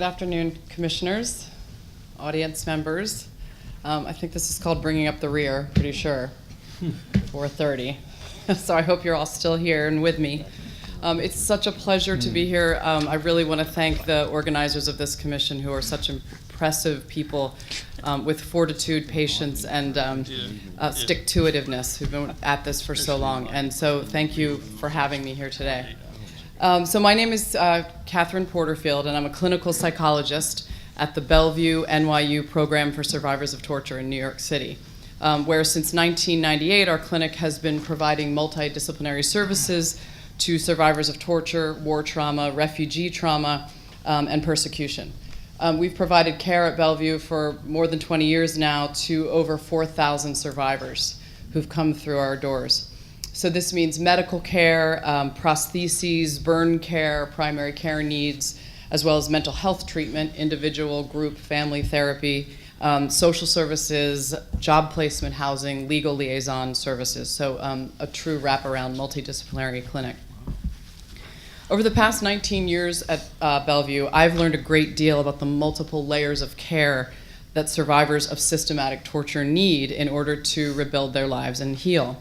Good afternoon, commissioners, audience members. I think this is called bringing up the rear, pretty sure, 4:30. So I hope you're all still here and with me. It's such a pleasure to be here. I really want to thank the organizers of this commission, who are such impressive people with fortitude, patience, and stick-to-itiveness, who've been at this for so long. And so thank you for having me here today. So my name is Katherine Porterfield, and I'm a clinical psychologist at the Bellevue NYU Program for Survivors of Torture in New York City, where since 1998 our clinic has been providing multidisciplinary services to survivors of torture, war trauma, refugee trauma, and persecution. We've provided care at Bellevue for more than 20 years now to over 4,000 survivors who've come through our doors. So this means medical care, prostheses, burn care, primary care needs, as well as mental health treatment, individual, group, family therapy, social services, job placement, housing, legal liaison services. So a true wraparound multidisciplinary clinic. Over the past 19 years at Bellevue, I've learned a great deal about the multiple layers of care that survivors of systematic torture need in order to rebuild their lives and heal.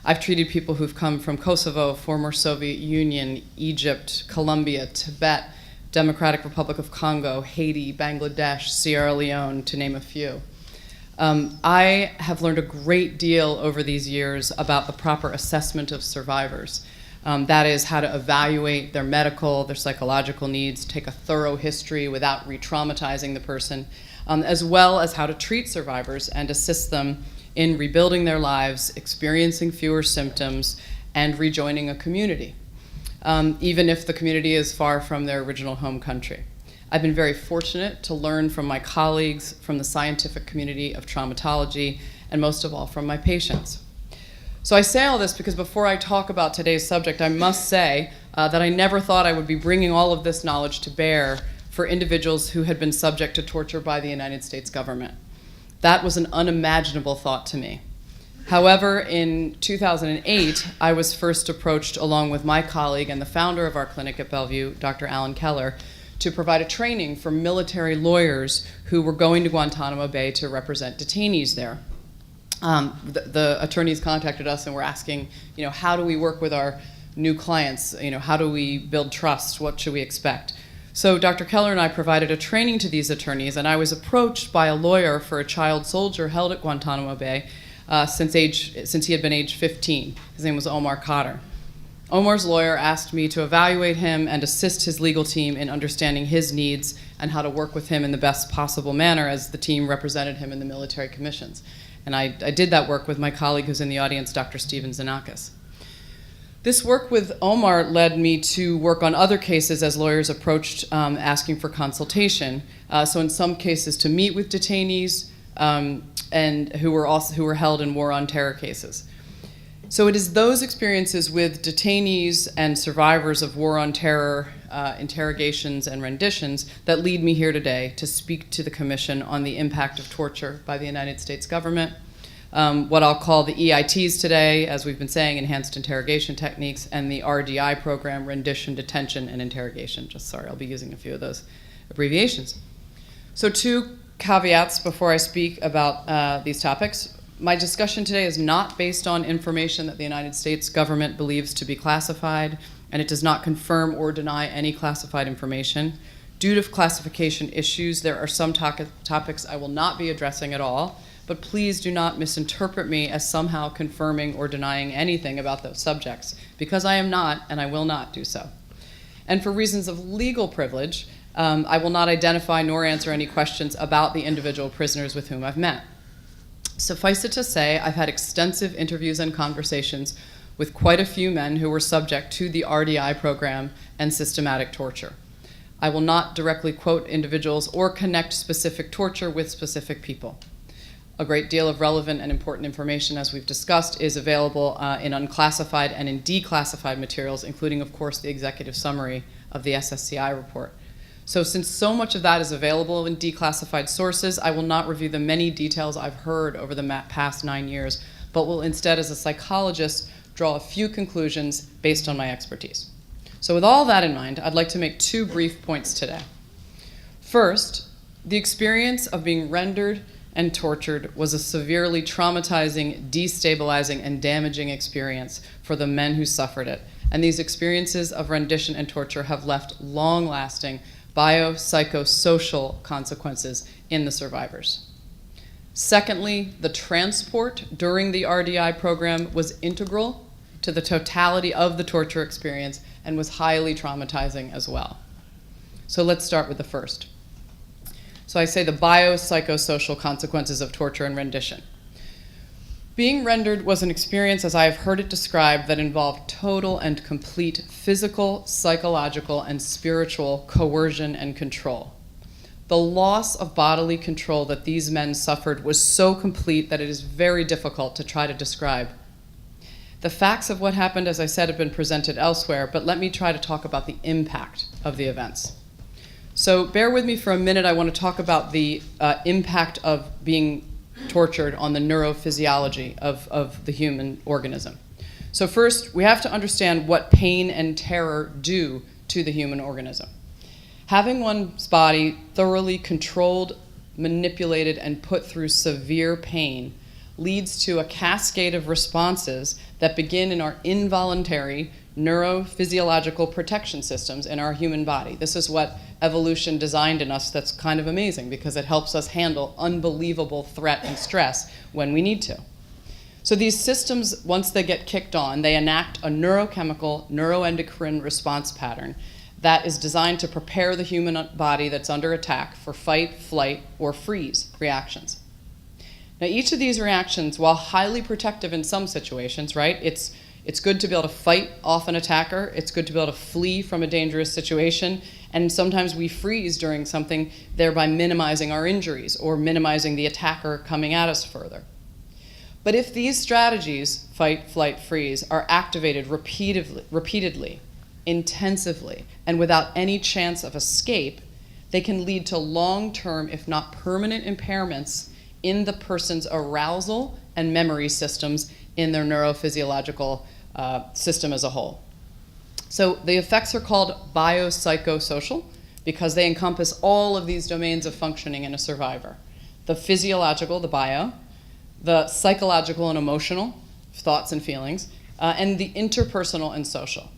I've treated people who've come from Kosovo, former Soviet Union, Egypt, Colombia, Tibet, Democratic Republic of Congo, Haiti, Bangladesh, Sierra Leone, to name a few. I have learned a great deal over these years about the proper assessment of survivors. That is, how to evaluate their medical, their psychological needs, take a thorough history without re-traumatizing the person, as well as how to treat survivors and assist them in rebuilding their lives, experiencing fewer symptoms, and rejoining a community, even if the community is far from their original home country. I've been very fortunate to learn from my colleagues, from the scientific community of traumatology, and most of all from my patients. So I say all this because before I talk about today's subject, I must say that I never thought I would be bringing all of this knowledge to bear for individuals who had been subject to torture by the United States government. That was an unimaginable thought to me. However, in 2008, I was first approached, along with my colleague and the founder of our clinic at Bellevue, Dr. Alan Keller, to provide a training for military lawyers who were going to Guantanamo Bay to represent detainees there. The attorneys contacted us and were asking, how do we work with our new clients? How do we build trust? What should we expect? So Dr. Keller and I provided a training to these attorneys, and I was approached by a lawyer for a child soldier held at Guantanamo Bay since he had been age 15. His name was Omar Khadr. Omar's lawyer asked me to evaluate him and assist his legal team in understanding his needs and how to work with him in the best possible manner, as the team represented him in the military commissions. And I did that work with my colleague who's in the audience, Dr. Steven Xenakis. This work with Omar led me to work on other cases as lawyers approached asking for consultation. So in some cases to meet with detainees and who were held in war on terror cases. So it is those experiences with detainees and survivors of war on terror interrogations and renditions that lead me here today to speak to the Commission on the impact of torture by the United States government. What I'll call the EITs today, as we've been saying, Enhanced Interrogation Techniques, and the RDI program, Rendition, Detention, and Interrogation. I'll be using a few of those abbreviations. So 2 caveats before I speak about these topics. My discussion today is not based on information that the United States government believes to be classified, and it does not confirm or deny any classified information. Due to classification issues, there are some topics I will not be addressing at all, but please do not misinterpret me as somehow confirming or denying anything about those subjects, because I am not, and I will not do so. And for reasons of legal privilege, I will not identify nor answer any questions about the individual prisoners with whom I've met. Suffice it to say, I've had extensive interviews and conversations with quite a few men who were subject to the RDI program and systematic torture. I will not directly quote individuals or connect specific torture with specific people. A great deal of relevant and important information, as we've discussed, is available in unclassified and in declassified materials, including, of course, the executive summary of the SSCI report. So since so much of that is available in declassified sources, I will not review the many details I've heard over the past 9 years, but will instead, as a psychologist, draw a few conclusions based on my expertise. So with all that in mind, I'd like to make 2 brief points today. First, the experience of being rendered and tortured was a severely traumatizing, destabilizing, and damaging experience for the men who suffered it. And these experiences of rendition and torture have left long-lasting biopsychosocial consequences in the survivors. Secondly, the transport during the RDI program was integral to the totality of the torture experience and was highly traumatizing as well. So let's start with the first. So I say the biopsychosocial consequences of torture and rendition. Being rendered was an experience, as I have heard it described, that involved total and complete physical, psychological, and spiritual coercion and control. The loss of bodily control that these men suffered was so complete that it is very difficult to try to describe. The facts of what happened, as I said, have been presented elsewhere, but let me try to talk about the impact of the events. So bear with me for a minute. I want to talk about the impact of being tortured on the neurophysiology of the human organism. So first, we have to understand what pain and terror do to the human organism. Having one's body thoroughly controlled, manipulated, and put through severe pain leads to a cascade of responses that begin in our involuntary neurophysiological protection systems in our human body. This is what evolution designed in us that's kind of amazing because it helps us handle unbelievable threat and stress when we need to. So these systems, once they get kicked on, they enact a neurochemical, neuroendocrine response pattern that is designed to prepare the human body that's under attack for fight, flight, or freeze reactions. Now, each of these reactions, while highly protective in some situations, right, it's good to be able to fight off an attacker, it's good to be able to flee from a dangerous situation, and sometimes we freeze during something, thereby minimizing our injuries or minimizing the attacker coming at us further. But if these strategies, fight, flight, freeze, are activated repeatedly, intensively, and without any chance of escape, they can lead to long-term, if not permanent, impairments in the person's arousal and memory systems in their neurophysiological system as a whole. So the effects are called biopsychosocial because they encompass all of these domains of functioning in a survivor. The physiological, the bio, the psychological and emotional, thoughts and feelings, and the interpersonal and social.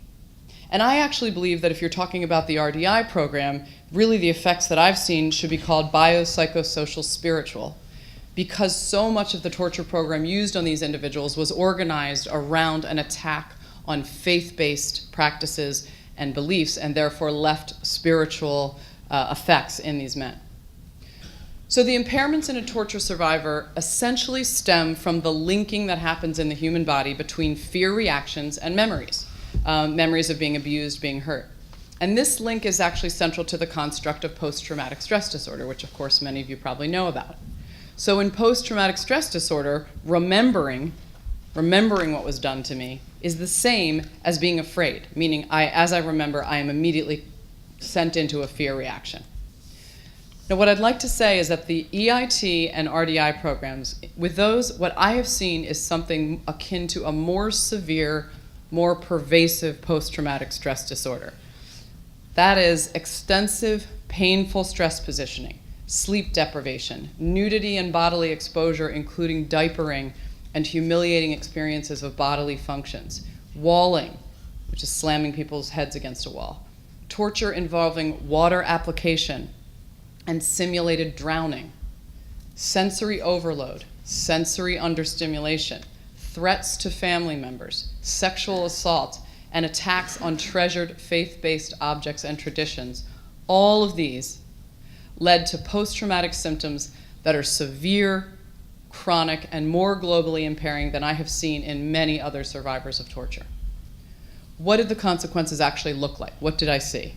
And I actually believe that if you're talking about the RDI program, really the effects that I've seen should be called biopsychosocial spiritual, because so much of the torture program used on these individuals was organized around an attack on faith-based practices and beliefs, and therefore left spiritual effects in these men. So the impairments in a torture survivor essentially stem from the linking that happens in the human body between fear reactions and memories. Memories of being abused, being hurt. And this link is actually central to the construct of post-traumatic stress disorder, which of course many of you probably know about. So in post-traumatic stress disorder, remembering what was done to me is the same as being afraid, meaning as I remember, I am immediately sent into a fear reaction. Now what I'd like to say is that the EIT and RDI programs, with those, what I have seen is something akin to a more severe, more pervasive post-traumatic stress disorder. That is extensive, painful stress positioning, sleep deprivation, nudity and bodily exposure, including diapering and humiliating experiences of bodily functions, walling, which is slamming people's heads against a wall, torture involving water application and simulated drowning, sensory overload, sensory understimulation, threats to family members, sexual assault, and attacks on treasured faith-based objects and traditions. All of these led to post-traumatic symptoms that are severe, chronic, and more globally impairing than I have seen in many other survivors of torture. What did the consequences actually look like? What did I see?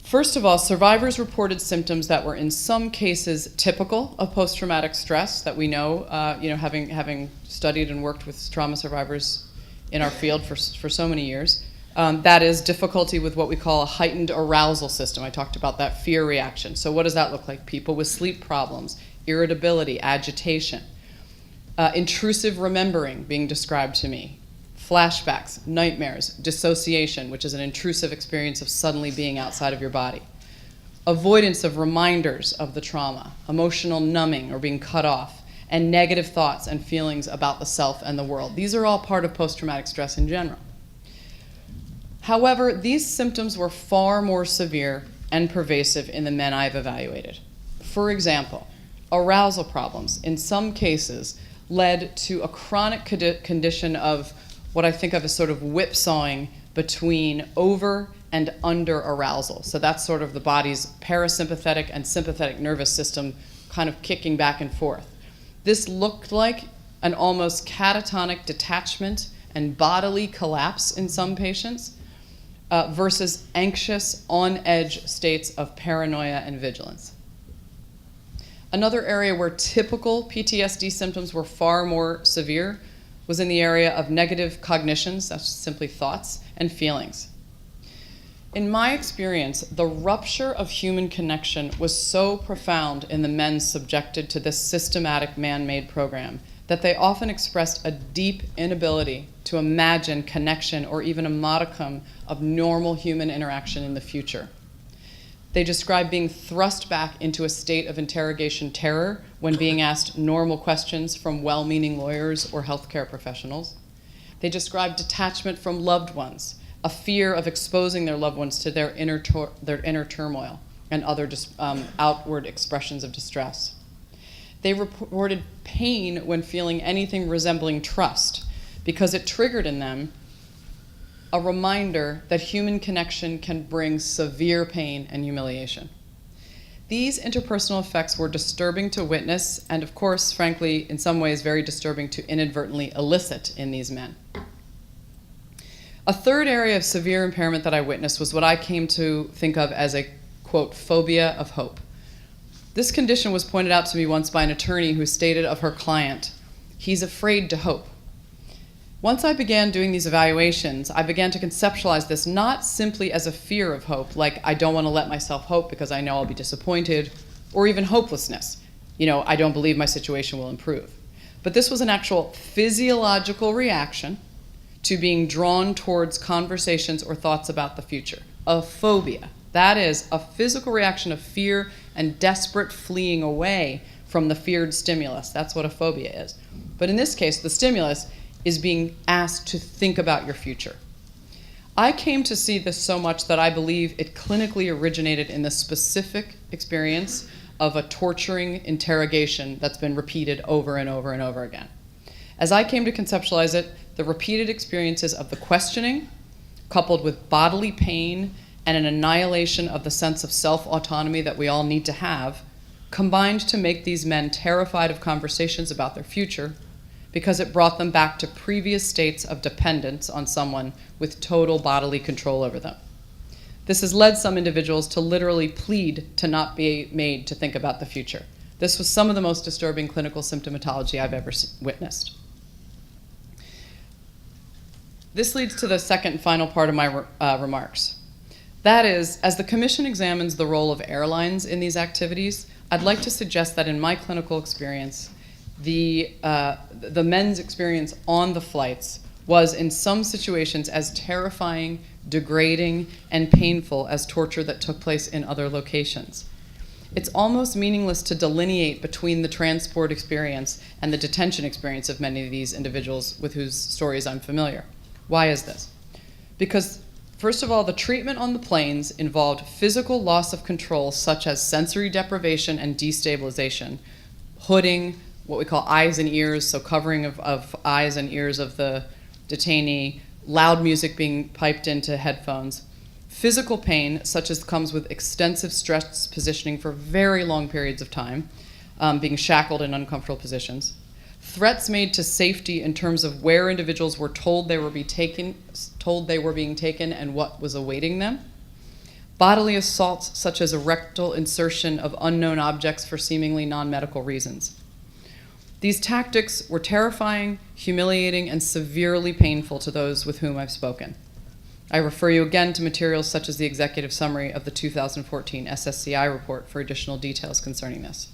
First of all, survivors reported symptoms that were in some cases typical of post-traumatic stress that we know, having studied and worked with trauma survivors in our field for so many years. That is difficulty with what we call a heightened arousal system. I talked about that fear reaction. So what does that look like? People with sleep problems, irritability, agitation, intrusive remembering being described to me, flashbacks, nightmares, dissociation, which is an intrusive experience of suddenly being outside of your body, avoidance of reminders of the trauma, emotional numbing or being cut off, and negative thoughts and feelings about the self and the world. These are all part of post-traumatic stress in general. However, these symptoms were far more severe and pervasive in the men I've evaluated. For example, arousal problems in some cases led to a chronic condition of what I think of as sort of whipsawing between over and under arousal. So that's sort of the body's parasympathetic and sympathetic nervous system kind of kicking back and forth. This looked like an almost catatonic detachment and bodily collapse in some patients versus anxious, on-edge states of paranoia and vigilance. Another area where typical PTSD symptoms were far more severe was in the area of negative cognitions, that's simply thoughts, and feelings. In my experience, the rupture of human connection was so profound in the men subjected to this systematic man-made program that they often expressed a deep inability to imagine connection or even a modicum of normal human interaction in the future. They described being thrust back into a state of interrogation terror when being asked normal questions from well-meaning lawyers or healthcare professionals. They described detachment from loved ones, a fear of exposing their loved ones to their inner turmoil and other outward expressions of distress. They reported pain when feeling anything resembling trust because it triggered in them a reminder that human connection can bring severe pain and humiliation. These interpersonal effects were disturbing to witness and, of course, frankly, in some ways very disturbing to inadvertently elicit in these men. A third area of severe impairment that I witnessed was what I came to think of as a, quote, phobia of hope. This condition was pointed out to me once by an attorney who stated of her client, "He's afraid to hope." Once I began doing these evaluations, I began to conceptualize this not simply as a fear of hope, like I don't want to let myself hope because I know I'll be disappointed, or even hopelessness. I don't believe my situation will improve. But this was an actual physiological reaction to being drawn towards conversations or thoughts about the future. A phobia. That is a physical reaction of fear and desperate fleeing away from the feared stimulus. That's what a phobia is. But in this case, the stimulus is being asked to think about your future. I came to see this so much that I believe it clinically originated in the specific experience of a torturing interrogation that's been repeated over and over and over again. As I came to conceptualize it, the repeated experiences of the questioning, coupled with bodily pain and an annihilation of the sense of self-autonomy that we all need to have, combined to make these men terrified of conversations about their future because it brought them back to previous states of dependence on someone with total bodily control over them. This has led some individuals to literally plead to not be made to think about the future. This was some of the most disturbing clinical symptomatology I've ever witnessed. This leads to the second and final part of my remarks. That is, as the Commission examines the role of airlines in these activities, I'd like to suggest that in my clinical experience, the men's experience on the flights was in some situations as terrifying, degrading, and painful as torture that took place in other locations. It's almost meaningless to delineate between the transport experience and the detention experience of many of these individuals with whose stories I'm familiar. Why is this? Because, first of all, the treatment on the planes involved physical loss of control such as sensory deprivation and destabilization, hooding, what we call eyes and ears, so covering of eyes and ears of the detainee, loud music being piped into headphones, physical pain, such as comes with extensive stress positioning for very long periods of time, being shackled in uncomfortable positions, threats made to safety in terms of where individuals were told they were being taken and what was awaiting them, bodily assaults such as a rectal insertion of unknown objects for seemingly non-medical reasons. These tactics were terrifying, humiliating, and severely painful to those with whom I've spoken. I refer you again to materials such as the executive summary of the 2014 SSCI report for additional details concerning this.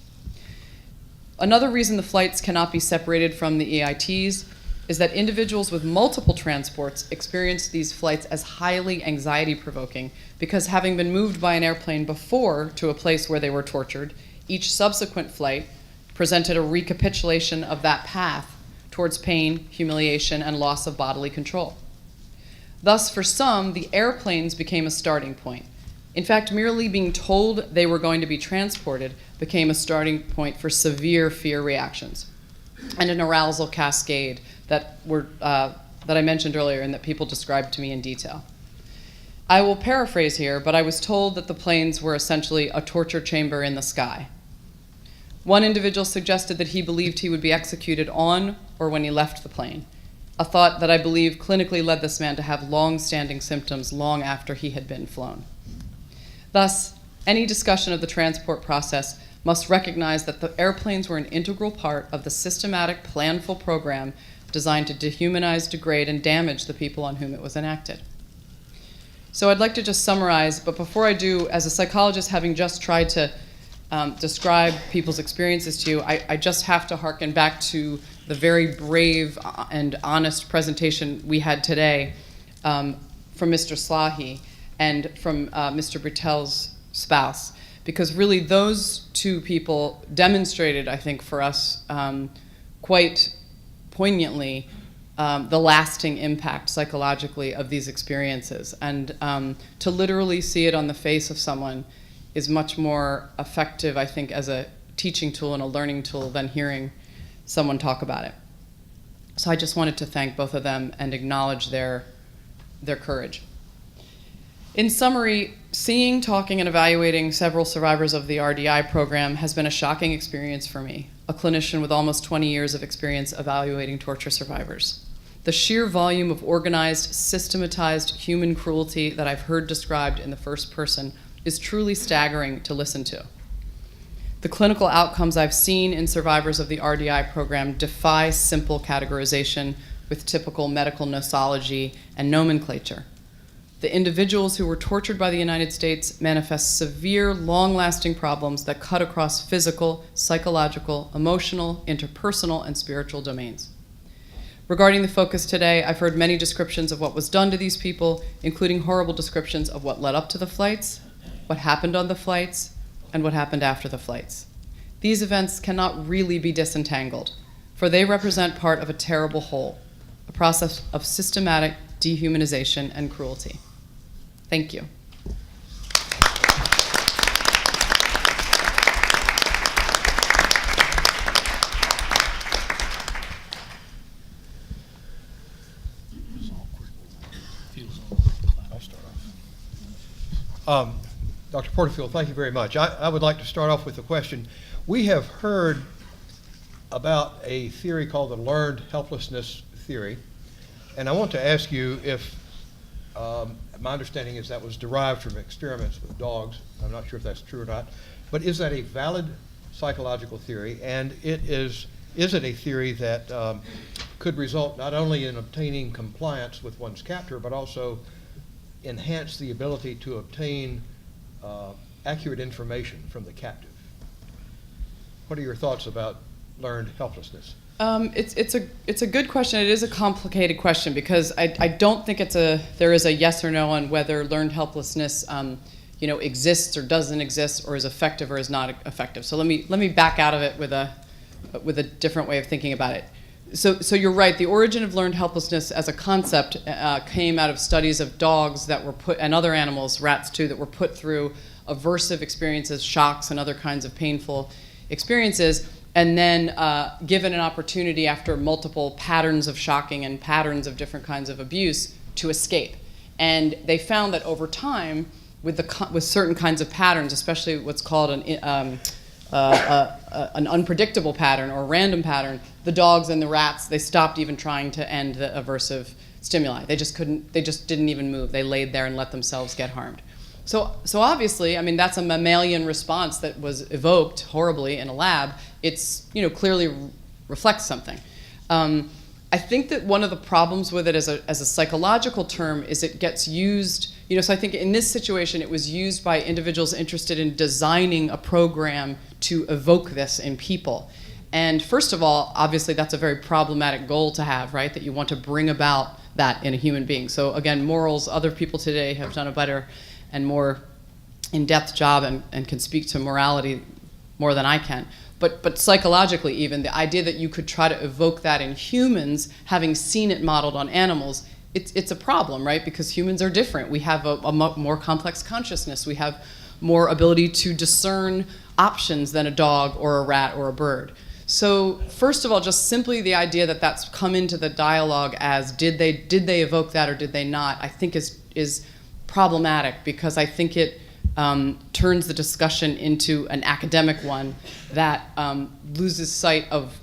Another reason the flights cannot be separated from the EITs is that individuals with multiple transports experienced these flights as highly anxiety-provoking because having been moved by an airplane before to a place where they were tortured, each subsequent flight presented a recapitulation of that path towards pain, humiliation, and loss of bodily control. Thus, for some, the airplanes became a starting point. In fact, merely being told they were going to be transported became a starting point for severe fear reactions and an arousal cascade that I mentioned earlier and that people described to me in detail. I will paraphrase here, but I was told that the planes were essentially a torture chamber in the sky. One individual suggested that he believed he would be executed on or when he left the plane, a thought that I believe clinically led this man to have long-standing symptoms long after he had been flown. Thus, any discussion of the transport process must recognize that the airplanes were an integral part of the systematic, planful program designed to dehumanize, degrade, and damage the people on whom it was enacted. So I'd like to just summarize, but before I do, as a psychologist having just tried to describe people's experiences to you, I just have to harken back to the very brave and honest presentation we had today from Mr. Slahi and from Mr. Britell's spouse, because really those two people demonstrated, I think, for us quite poignantly the lasting impact psychologically of these experiences. And to literally see it on the face of someone is much more effective, I think, as a teaching tool and a learning tool than hearing someone talk about it. So I just wanted to thank both of them and acknowledge their courage. In summary, seeing, talking, and evaluating several survivors of the RDI program has been a shocking experience for me, a clinician with almost 20 years of experience evaluating torture survivors. The sheer volume of organized, systematized human cruelty that I've heard described in the first person is truly staggering to listen to. The clinical outcomes I've seen in survivors of the RDI program defy simple categorization with typical medical nosology and nomenclature. The individuals who were tortured by the United States manifest severe, long-lasting problems that cut across physical, psychological, emotional, interpersonal, and spiritual domains. Regarding the focus today, I've heard many descriptions of what was done to these people, including horrible descriptions of what led up to the flights, what happened on the flights, and what happened after the flights. These events cannot really be disentangled, for they represent part of a terrible whole, a process of systematic dehumanization and cruelty. Thank you. I'll start off. Dr. Porterfield, thank you very much. I would like to start off with a question. We have heard about a theory called the learned helplessness theory, and I want to ask you if, my understanding is that was derived from experiments with dogs. I'm not sure if that's true or not, but is that a valid psychological theory, and is it a theory that could result not only in obtaining compliance with one's captor, but also enhance the ability to obtain accurate information from the captive? What are your thoughts about learned helplessness? It's a good question. It is a complicated question because I don't think there is a yes or no on whether learned helplessness exists or doesn't exist, or is effective or is not effective. So let me back out of it with a different way of thinking about it. So you're right. The origin of learned helplessness as a concept came out of studies of dogs that were put, and other animals, rats too, that were put through aversive experiences, shocks, and other kinds of painful experiences, and then given an opportunity after multiple patterns of shocking and patterns of different kinds of abuse to escape. And they found that over time, with certain kinds of patterns, especially what's called an unpredictable pattern or random pattern, the dogs and the rats, they stopped even trying to end the aversive stimuli. They just couldn't. They just didn't even move. They laid there and let themselves get harmed. So obviously, I mean, that's a mammalian response that was evoked horribly in a lab. It's, clearly reflects something. I think that one of the problems with it as a psychological term is it gets used, so I think in this situation it was used by individuals interested in designing a program to evoke this in people. And first of all, obviously that's a very problematic goal to have, right? That you want to bring about that in a human being. So again, morals, other people today have done a better and more in-depth job and can speak to morality more than I can. But psychologically even, the idea that you could try to evoke that in humans, having seen it modeled on animals, it's a problem, right? Because humans are different. We have a more complex consciousness. We have more ability to discern options than a dog or a rat or a bird. So first of all, just simply the idea that that's come into the dialogue as did they evoke that or did they not, I think is problematic, because I think it turns the discussion into an academic one that loses sight of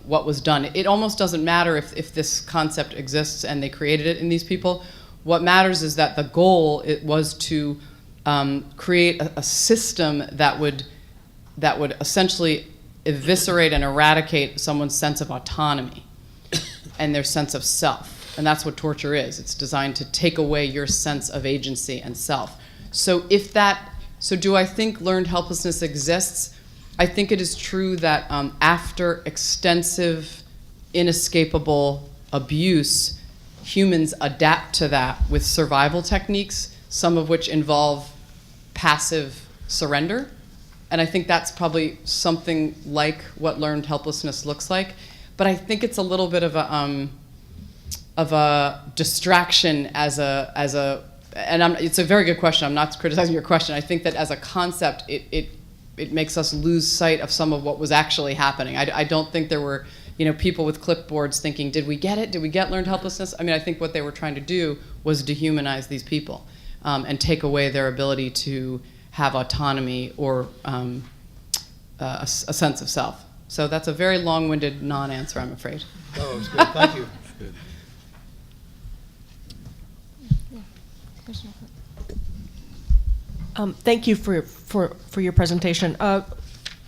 what was done. It almost doesn't matter if this concept exists and they created it in these people. What matters is that the goal it was to create a system that would essentially eviscerate and eradicate someone's sense of autonomy and their sense of self. And that's what torture is. It's designed to take away your sense of agency and self. So do I think learned helplessness exists? I think it is true that after extensive, inescapable abuse, humans adapt to that with survival techniques, some of which involve passive surrender. And I think that's probably something like what learned helplessness looks like. But I think it's a little bit of a distraction it's a very good question. I'm not criticizing your question. I think that as a concept, it makes us lose sight of some of what was actually happening. I don't think there were people with clipboards thinking, did we get it? Did we get learned helplessness? I mean, I think what they were trying to do was dehumanize these people and take away their ability to have autonomy or a sense of self. So that's a very long-winded non-answer, I'm afraid. Oh, it's good. Thank you. Good. Thank you for your presentation. I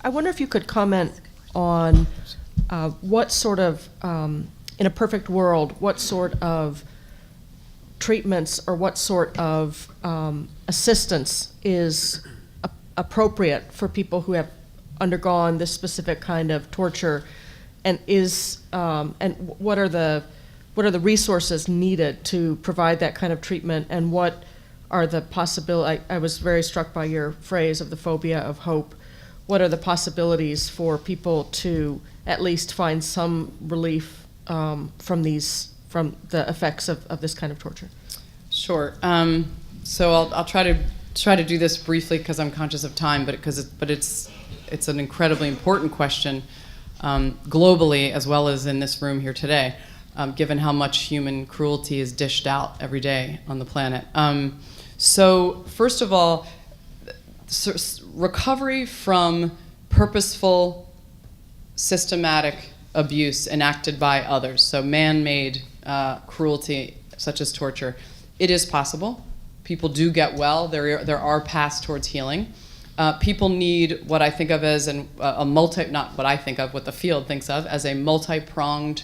wonder if you could comment on what sort of, in a perfect world, what sort of treatments or what sort of assistance is appropriate for people who have undergone this specific kind of torture, and what are the resources needed to provide that kind of treatment, and what are the possibilities? I was very struck by your phrase of the phobia of hope. What are the possibilities for people to at least find some relief from the effects of this kind of torture? Sure. So I'll try to do this briefly because I'm conscious of time, but it's an incredibly important question globally as well as in this room here today, given how much human cruelty is dished out every day on the planet. So first of all, recovery from purposeful, systematic abuse enacted by others, so man-made cruelty such as torture, it is possible. People do get well. There are paths towards healing. People need what I think of as not what I think of, what the field thinks of as a multi-pronged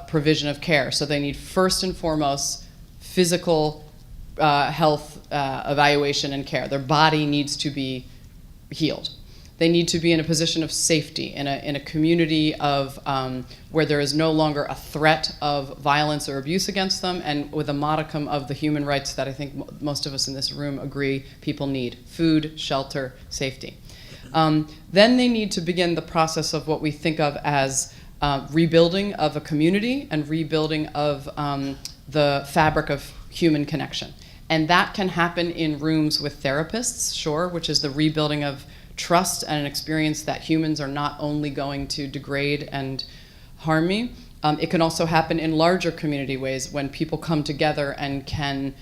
provision of care. So they need first and foremost physical health evaluation and care. Their body needs to be healed. They need to be in a position of safety, in a community of where there is no longer a threat of violence or abuse against them, and with a modicum of the human rights that I think most of us in this room agree people need: food, shelter, safety. Then they need to begin the process of what we think of as rebuilding of a community and rebuilding of the fabric of human connection. And that can happen in rooms with therapists, sure, which is the rebuilding of trust and an experience that humans are not only going to degrade and harm me. It can also happen in larger community ways when people come together and can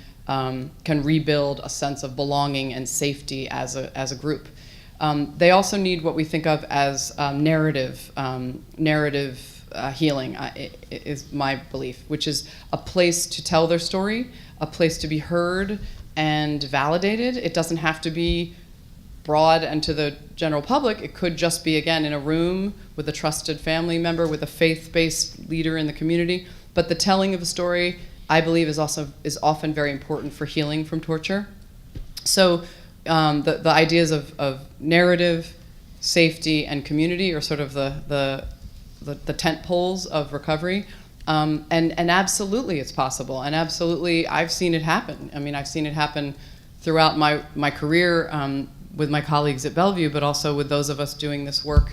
rebuild a sense of belonging and safety as a group. They also need what we think of as narrative healing, is my belief, which is a place to tell their story, a place to be heard and validated. It doesn't have to be broad and to the general public. It could just be, again, in a room with a trusted family member, with a faith-based leader in the community. But the telling of a story, I believe, is often very important for healing from torture. So the ideas of narrative, safety, and community are sort of the tent poles of recovery. And absolutely it's possible. And absolutely I've seen it happen. I mean, I've seen it happen throughout my career with my colleagues at Bellevue, but also with those of us doing this work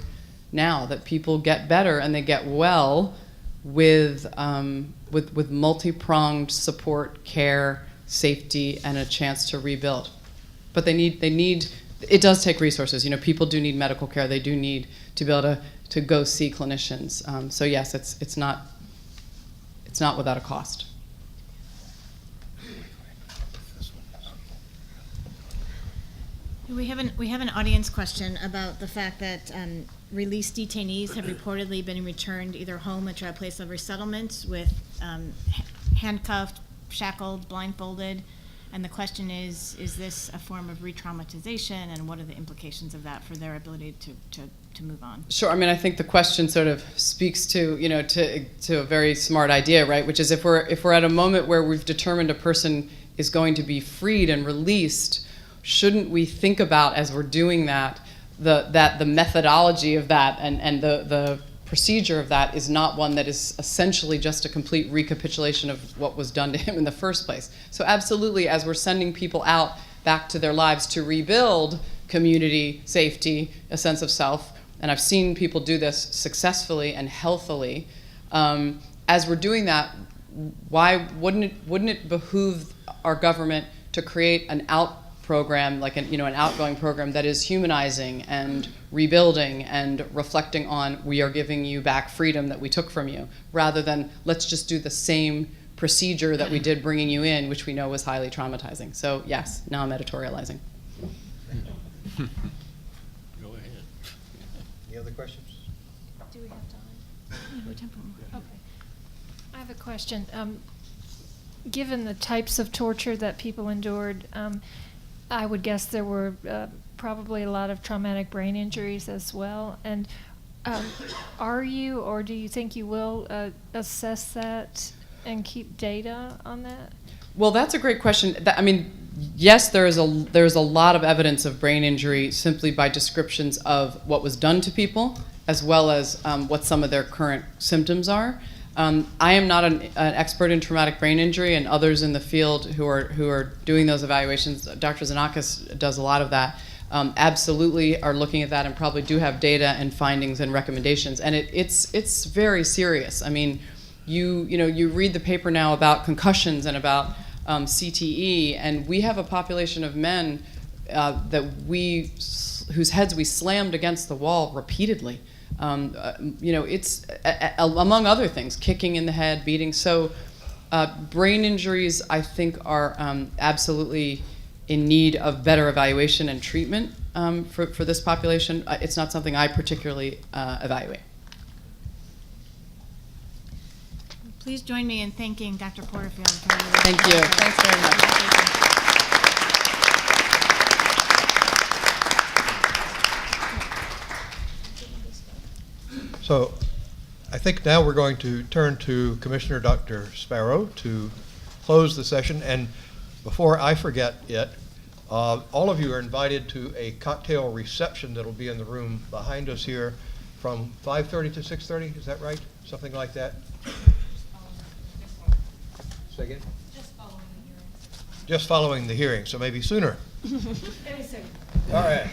now, that people get better and they get well with multi-pronged support, care, safety, and a chance to rebuild. But they need, it does take resources. You know, people do need medical care. They do need to be able to go see clinicians. So yes, it's not without a cost. We have an audience question about the fact that released detainees have reportedly been returned either home or to a place of resettlement with handcuffed, shackled, blindfolded. And the question is this a form of re-traumatization, and what are the implications of that for their ability to move on? Sure. I mean, I think the question sort of speaks to, you know, to a very smart idea, right? Which is if we're at a moment where we've determined a person is going to be freed and released, shouldn't we think about, as we're doing that, the methodology of that and the procedure of that is not one that is essentially just a complete recapitulation of what was done to him in the first place. So absolutely, as we're sending people out back to their lives to rebuild community, safety, a sense of self, and I've seen people do this successfully and healthily, as we're doing that, why wouldn't it behoove our government to create an program, like an outgoing program that is humanizing and rebuilding and reflecting on, we are giving you back freedom that we took from you, rather than let's just do the same procedure that we did bringing you in, which we know was highly traumatizing. So yes, now I'm editorializing. Go ahead. Any other questions? Do we have time? Yeah, we have time for more. Okay. I have a question. Given the types of torture that people endured, I would guess there were probably a lot of traumatic brain injuries as well. And are you, or do you think you will assess that and keep data on that? Well, that's a great question. I mean, yes, there's a lot of evidence of brain injury simply by descriptions of what was done to people, as well as what some of their current symptoms are. I am not an expert in traumatic brain injury, and others in the field who are doing those evaluations, Dr. Zanakis does a lot of that, absolutely are looking at that and probably do have data and findings and recommendations. And it's very serious. I mean, you read the paper now about concussions and about CTE, and we have a population of men whose heads we slammed against the wall repeatedly. It's among other things, kicking in the head, beating. So brain injuries, I think, are absolutely in need of better evaluation and treatment for this population. It's not something I particularly evaluate. Please join me in thanking Dr. Porterfield. Thank you. Thanks very much. So I think now we're going to turn to Commissioner Dr. Sparrow to close the session. And before I forget it, all of you are invited to a cocktail reception that'll be in the room behind us here from 5:30 to 6:30. Is that right? Something like that? Say again? Just following the hearing. Just following the hearing, so maybe sooner. Any second. All right.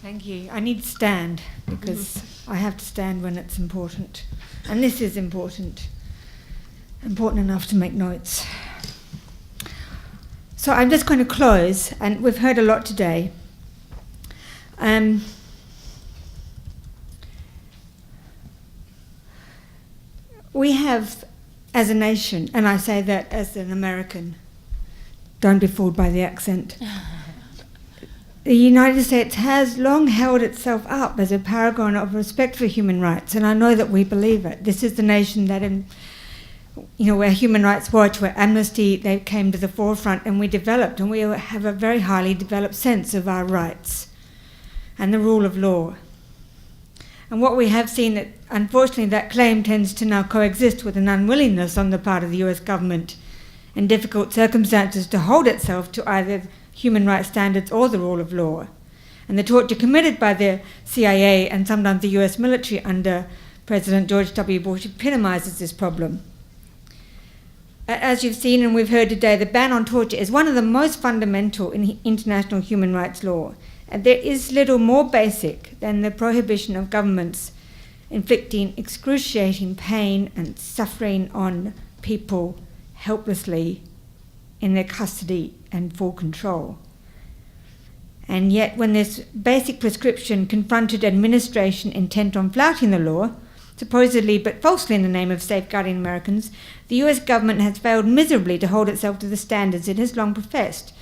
Thank you. I need to stand because I have to stand when it's important. And this is important. Important enough to make notes. So I'm just going to close, and we've heard a lot today. We have, as a nation, and I say that as an American, don't be fooled by the accent. The United States has long held itself up as a paragon of respect for human rights, and I know that we believe it. This is the nation that, where Human Rights Watch, where Amnesty, they came to the forefront, and we developed, and we have a very highly developed sense of our rights and the rule of law. And what we have seen, that unfortunately that claim tends to now coexist with an unwillingness on the part of the US government in difficult circumstances to hold itself to either human rights standards or the rule of law. And the torture committed by the CIA and sometimes the US military under President George W. Bush epitomizes this problem. As you've seen and we've heard today, the ban on torture is one of the most fundamental in international human rights law. And there is little more basic than the prohibition of governments inflicting excruciating pain and suffering on people helplessly in their custody and full control. And yet when this basic prescription confronted administration intent on flouting the law, supposedly but falsely in the name of safeguarding Americans, the US government has failed miserably to hold itself to the standards it has long professed.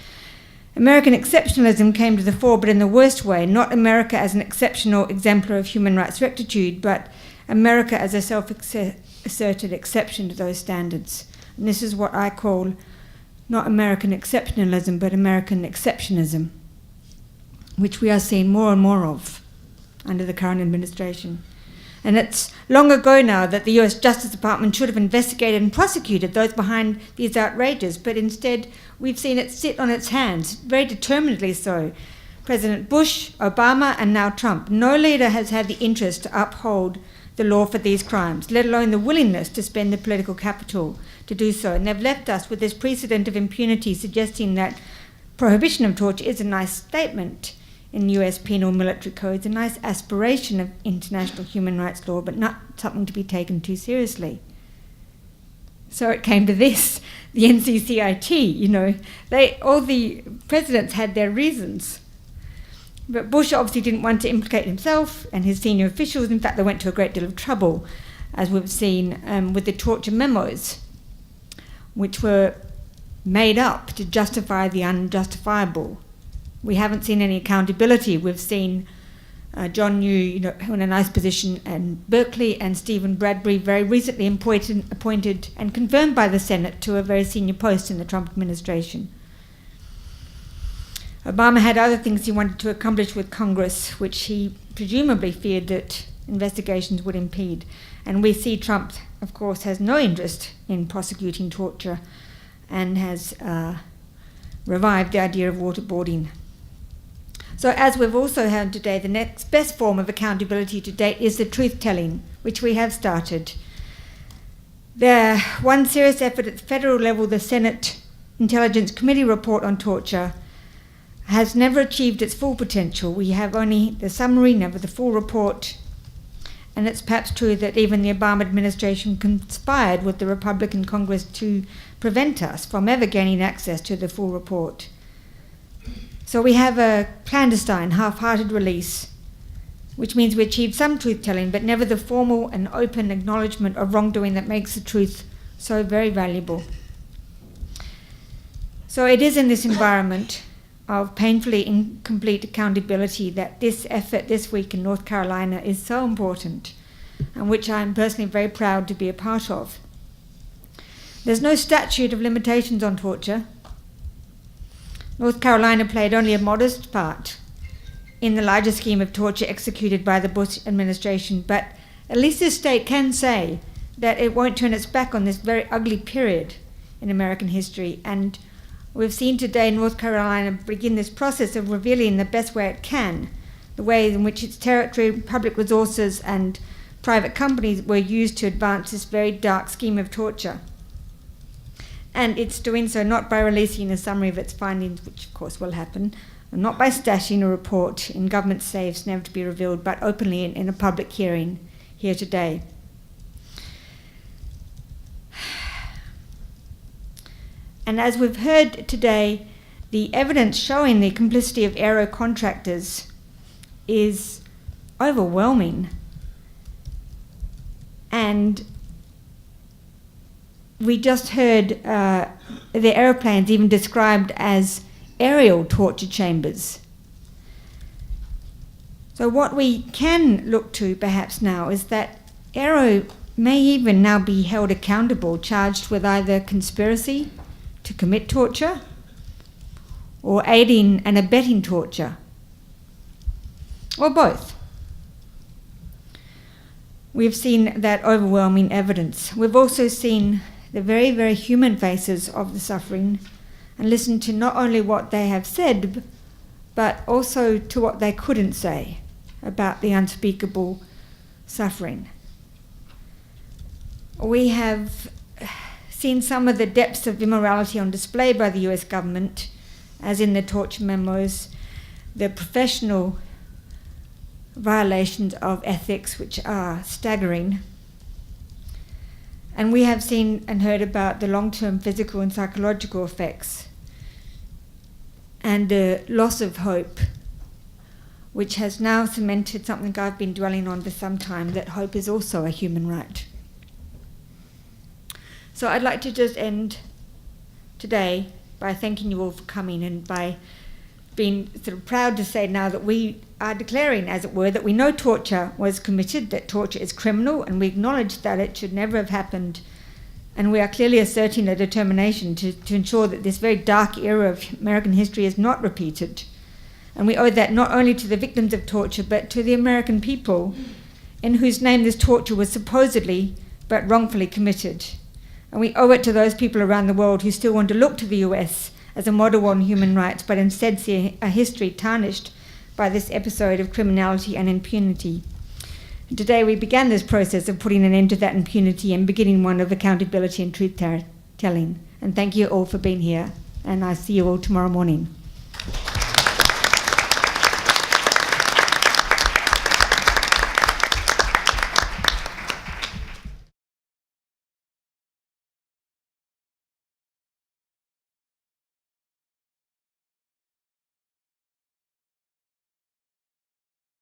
American exceptionalism came to the fore, but in the worst way, not America as an exceptional exemplar of human rights rectitude, but America as a self-asserted exception to those standards. And this is what I call not American exceptionalism, but American exceptionism, which we are seeing more and more of under the current administration. And it's long ago now that the US Justice Department should have investigated and prosecuted those behind these outrages, but instead we've seen it sit on its hands, very determinedly so. President Bush, Obama, and now Trump. No leader has had the interest to uphold the law for these crimes, let alone the willingness to spend the political capital to do so. And they've left us with this precedent of impunity, suggesting that prohibition of torture is a nice statement in US penal military codes, a nice aspiration of international human rights law, but not something to be taken too seriously. So it came to this, the NCCIT, all the presidents had their reasons. But Bush obviously didn't want to implicate himself and his senior officials. In fact, they went to a great deal of trouble, as we've seen with the torture memos, which were made up to justify the unjustifiable. We haven't seen any accountability. We've seen John Yoo, in a nice position in Berkeley, and Stephen Bradbury very recently appointed and confirmed by the Senate to a very senior post in the Trump administration. Obama had other things he wanted to accomplish with Congress, which he presumably feared that investigations would impede. And we see Trump, of course, has no interest in prosecuting torture and has revived the idea of waterboarding. So as we've also heard today, the next best form of accountability to date is the truth-telling, which we have started. The one serious effort at the federal level, the Senate Intelligence Committee report on torture, has never achieved its full potential. We have only the summary, never the full report. And it's perhaps true that even the Obama administration conspired with the Republican Congress to prevent us from ever gaining access to the full report. So we have a clandestine, half-hearted release, which means we achieved some truth-telling, but never the formal and open acknowledgement of wrongdoing that makes the truth so very valuable. So it is in this environment of painfully incomplete accountability that this effort this week in North Carolina is so important, and which I'm personally very proud to be a part of. There's no statute of limitations on torture. North Carolina played only a modest part in the larger scheme of torture executed by the Bush administration, but at least this state can say that it won't turn its back on this very ugly period in American history. And we've seen today North Carolina begin this process of revealing the best way it can, the way in which its territory, public resources, and private companies were used to advance this very dark scheme of torture. And it's doing so not by releasing a summary of its findings, which of course will happen, and not by stashing a report in government safes never to be revealed, but openly in a public hearing here today. And as we've heard today, the evidence showing the complicity of aero contractors is overwhelming. And we just heard the aeroplanes even described as aerial torture chambers. So what we can look to perhaps now is that aero may even now be held accountable, charged with either conspiracy to commit torture or aiding and abetting torture, or both. We've seen that overwhelming evidence. We've also seen the very, very human faces of the suffering and listen to not only what they have said, but also to what they couldn't say about the unspeakable suffering. We have seen some of the depths of immorality on display by the US government, as in the torture memos, the professional violations of ethics, which are staggering. And we have seen and heard about the long-term physical and psychological effects and the loss of hope, which has now cemented something I've been dwelling on for some time, that hope is also a human right. So I'd like to just end today by thanking you all for coming, and by being sort of proud to say now that we are declaring, as it were, that we know torture was committed, that torture is criminal, and we acknowledge that it should never have happened. And we are clearly asserting a determination to ensure that this very dark era of American history is not repeated. And we owe that not only to the victims of torture, but to the American people in whose name this torture was supposedly but wrongfully committed. And we owe it to those people around the world who still want to look to the US as a model on human rights, but instead see a history tarnished by this episode of criminality and impunity. And today we began this process of putting an end to that impunity and beginning one of accountability and truth-telling. And thank you all for being here, and I see you all tomorrow morning.